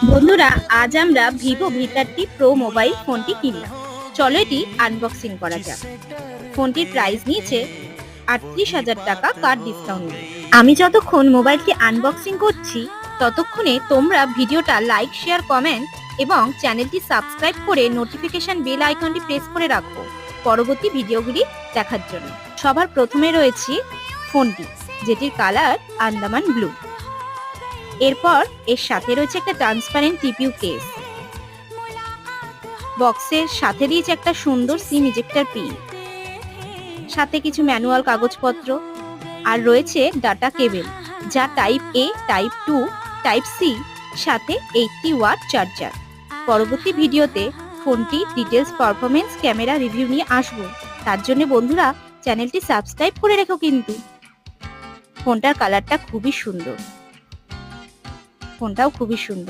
বন্ধুরা, আজ আমরা ভিভো ভি30 প্রো মোবাইল ফোনটি কিনলাম। চলো এটি আনবক্সিং করা যাক। ফোনটির প্রাইস নিয়েছে ৩৮,০০০ টাকা কার্ড ডিসকাউন্ট। আমি যতক্ষণ মোবাইলটি আনবক্সিং করছি ততক্ষণে তোমরা ভিডিওটা লাইক, শেয়ার, কমেন্ট এবং চ্যানেলটি সাবস্ক্রাইব করে নোটিফিকেশন বেল আইকনটি প্রেস করে রাখো পরবর্তী ভিডিওগুলি দেখার জন্য। সবার প্রথমে রয়েছে ফোনটি, যেটির কালার আন্দামান ব্লু। এরপর এর সাথে রয়েছে একটা ট্রান্সপারেন্ট টিপিউ কেস। বক্সের সাথে দিয়েছে একটা সুন্দর সিম ইজেক্টর পিন, সাথে কিছু ম্যানুয়াল কাগজপত্র, আর রয়েছে ডাটা কেবল, যা টাইপ এ, টাইপ 2, টাইপ সি, সাথে 80 ওয়াট চার্জার। পরবর্তী ভিডিওতে ফোনটি ডিটেলস, পারফরমেন্স, ক্যামেরা রিভিউ নিয়ে আসবো। তার জন্য বন্ধুরা চ্যানেলটি সাবস্ক্রাইব করে রেখো কিন্তু। ফোনটার কালারটা খুবই সুন্দর, ফোনটাও খুবই সুন্দর।